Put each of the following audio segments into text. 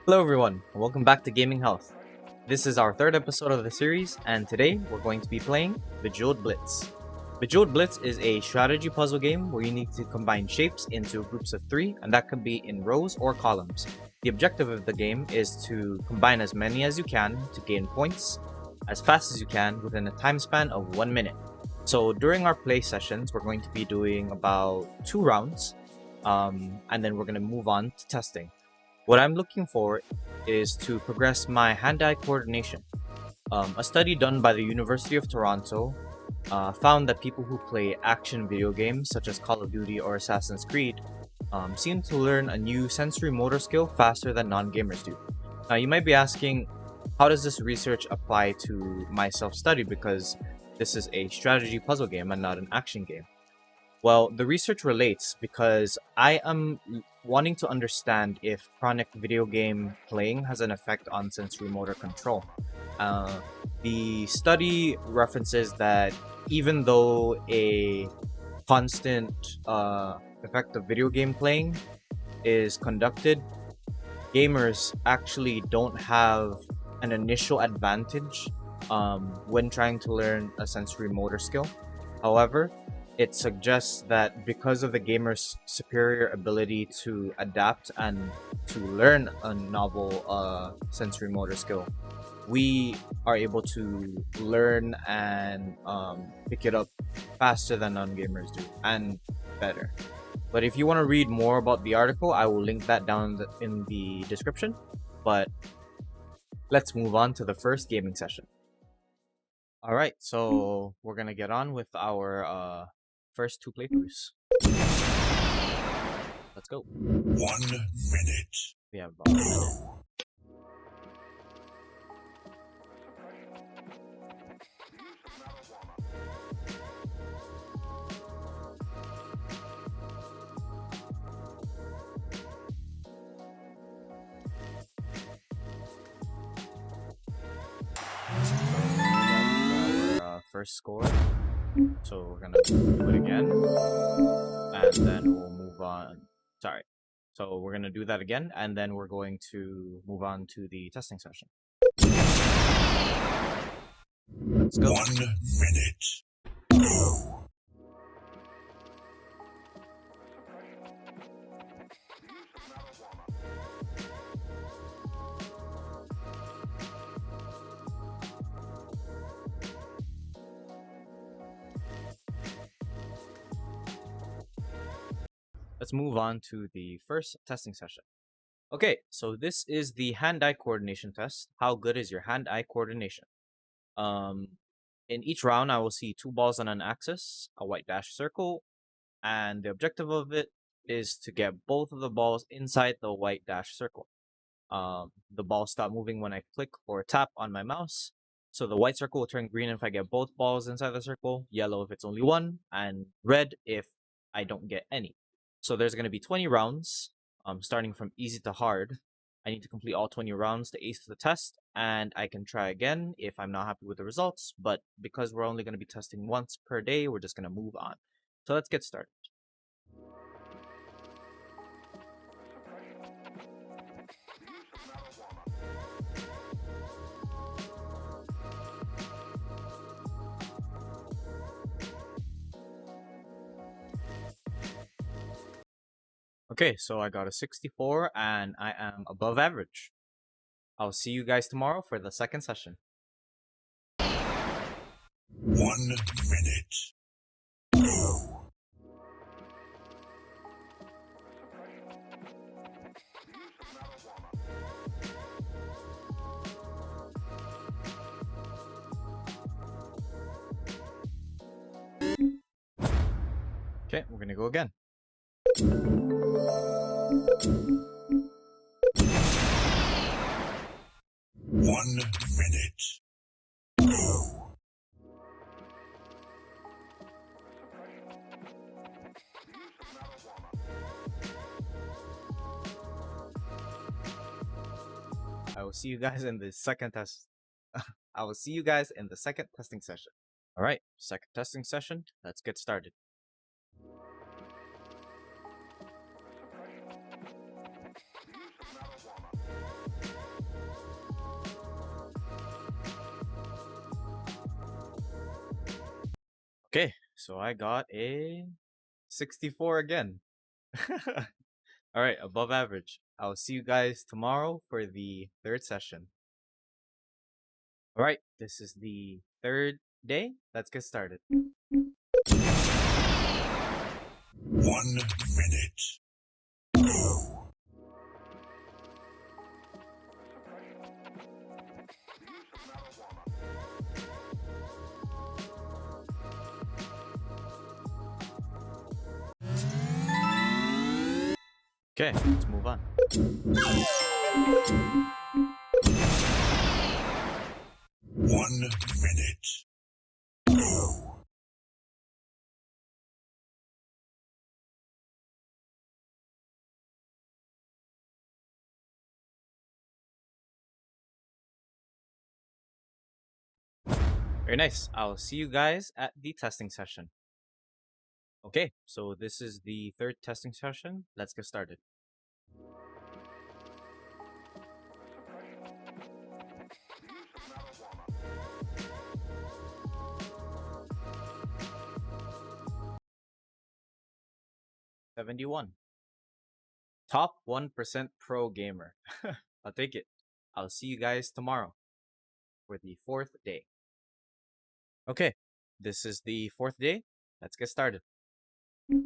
Hello everyone, and welcome back to Gaming Health. This is our third episode of the series, and today we're going to be playing Bejeweled Blitz. Bejeweled Blitz is a strategy puzzle game where you need to combine shapes into groups of 3, and that can be in rows or columns. The objective of the game is to combine as many as you can to gain points as fast as you can within a time span of 1 minute. So during our play sessions, we're going to be doing about 2 rounds, and then we're going to move on to testing. What I'm looking for is to progress my hand-eye coordination. A study done by the University of Toronto found that people who play action video games such as Call of Duty or Assassin's Creed seem to learn a new sensory motor skill faster than non-gamers do. Now you might be asking, how does this research apply to my self-study, because this is a strategy puzzle game and not an action game? Well, the research relates because I am wanting to understand if chronic video game playing has an effect on sensory motor control. The study references that even though a constant effect of video game playing is conducted, gamers actually don't have an initial advantage when trying to learn a sensory motor skill. However, it suggests that because of the gamer's superior ability to adapt and to learn a novel sensory motor skill, we are able to learn and pick it up faster than non-gamers do, and better. But if you want to read more about the article, I will link that down in the description. But let's move on to the first gaming session. Alright, so we're gonna get on with our first 2 playthroughs. Let's go. 1 minute. We have about a minute. First score. So we're gonna do it again, and then we'll move on. Sorry. So we're gonna do that again, and then we're going to move on to the testing session. Let's go. 1 minute. Go. Let's move on to the first testing session. Okay, so this is the hand-eye coordination test. How good is your hand-eye coordination? In each round, I will see 2 balls on an axis, a white dashed circle, and the objective of it is to get both of the balls inside the white dashed circle. The balls stop moving when I click or tap on my mouse. So the white circle will turn green if I get both balls inside the circle, yellow if it's only one, and red if I don't get any. So there's going to be 20 rounds, starting from easy to hard. I need to complete all 20 rounds to ace the test, and I can try again if I'm not happy with the results, but because we're only going to be testing once per day, we're just going to move on. So let's get started. Okay, so I got a 64 and I am above average. I'll see you guys tomorrow for the second session. 1 minute. Go. Okay, we're gonna go again. 1 minute. Go. I will see you guys in the second test. I will see you guys in the second testing session. Alright, second testing session. Let's get started. So I got a 64 again. Alright, above average. I'll see you guys tomorrow for the third session. Alright, this is the third day. Let's get started. 1 minute. Go. Okay, let's move on. 1 minute. Go. Very nice. I'll see you guys at the testing session. Okay, so this is the third testing session. Let's get started. $71. Top 1% pro gamer. I'll take it. I'll see you guys tomorrow for the fourth day. Okay, this is the fourth day. Let's get started. 1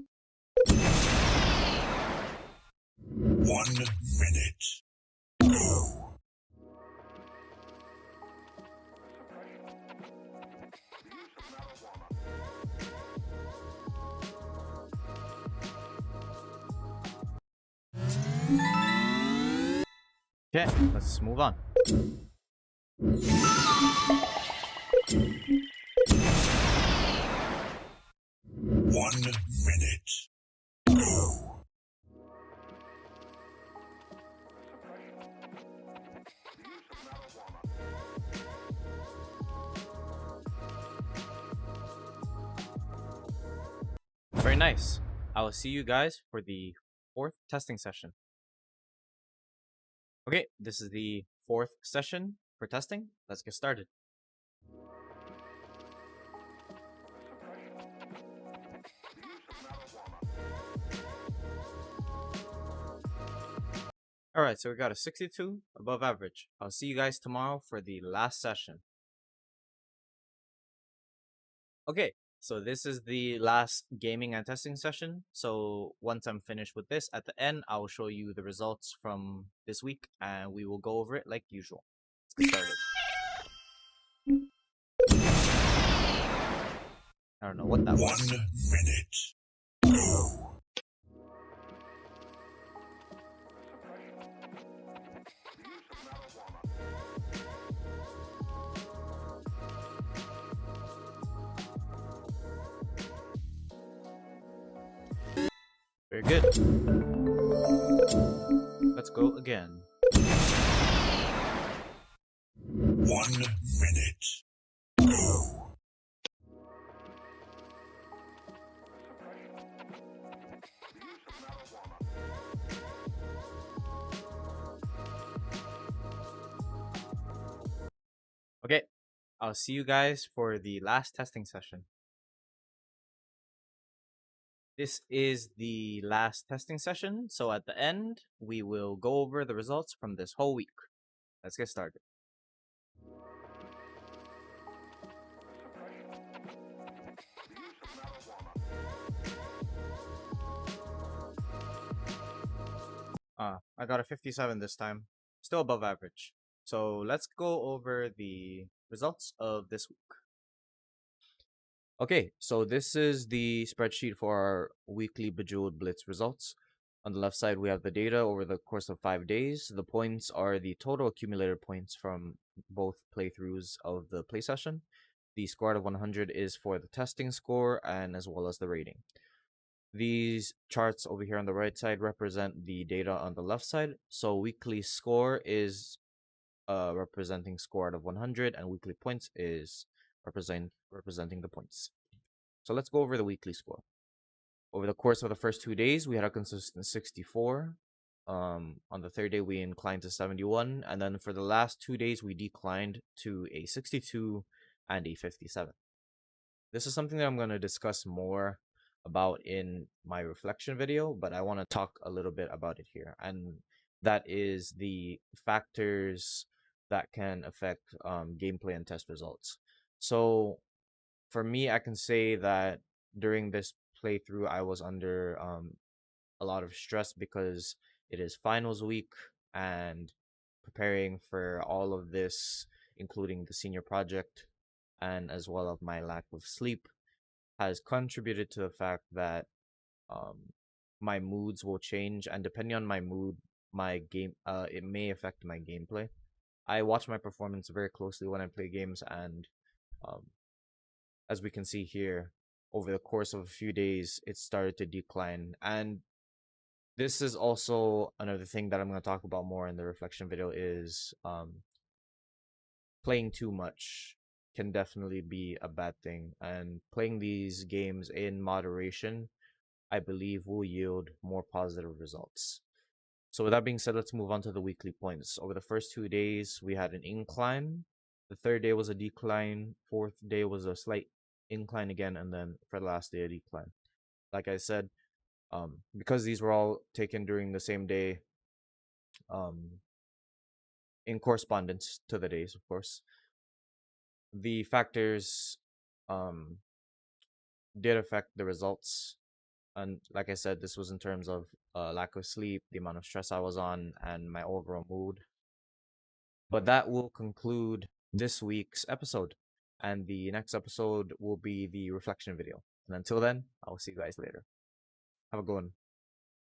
minute. Go. Okay, let's move on. 1 minute. Go. Very nice. I will see you guys for the fourth testing session. Okay, this is the fourth session for testing. Let's get started. Alright, so we got a 62 above average. I'll see you guys tomorrow for the last session. Okay, so this is the last gaming and testing session. So once I'm finished with this, at the end, I'll show you the results from this week and we will go over it like usual. Let's get started. I don't know what that was. 1 minute. Go. Very good. Let's go again. 1 minute. Go. Okay, I'll see you guys for the last testing session. This is the last testing session, so at the end, we will go over the results from this whole week. Let's get started. I got a 57 this time. Still above average. So let's go over the results of this week. Okay, so this is the spreadsheet for our weekly Bejeweled Blitz results. On the left side, we have the data over the course of 5 days. The points are the total accumulated points from both playthroughs of the play session. The score out of 100 is for the testing score and as well as the rating. These charts over here on the right side represent the data on the left side. So weekly score is representing score out of 100 and weekly points is representing the points. So let's go over the weekly score. Over the course of the first 2 days, we had a consistent 64. On the third day, we inclined to 71. And then for the last 2 days, we declined to a 62 and a 57. This is something that I'm going to discuss more about in my reflection video, but I want to talk a little bit about it here. And that is the factors that can affect gameplay and test results. So for me, I can say that during this playthrough, I was under a lot of stress because it is finals week and preparing for all of this, including the senior project and as well of my lack of sleep, has contributed to the fact that um, my moods will change, and depending on my mood, my game it may affect my gameplay. I watch my performance very closely when I play games, and um, as we can see here, over the course of a few days, it started to decline. And this is also another thing that I'm going to talk about more in the reflection video is playing too much can definitely be a bad thing, and playing these games in moderation, I believe, will yield more positive results. So with that being said, let's move on to the weekly points. Over the first 2 days, we had an incline. The third day was a decline. Fourth day was a slight incline again, and then for the last day, a decline. Like I said, because these were all taken during the same day, um, in correspondence to the days, of course, the factors um, did affect the results. And like I said, this was in terms of lack of sleep, the amount of stress I was on, and my overall mood. But that will conclude this week's episode. And the next episode will be the reflection video. And until then, I'll see you guys later. Have a good one.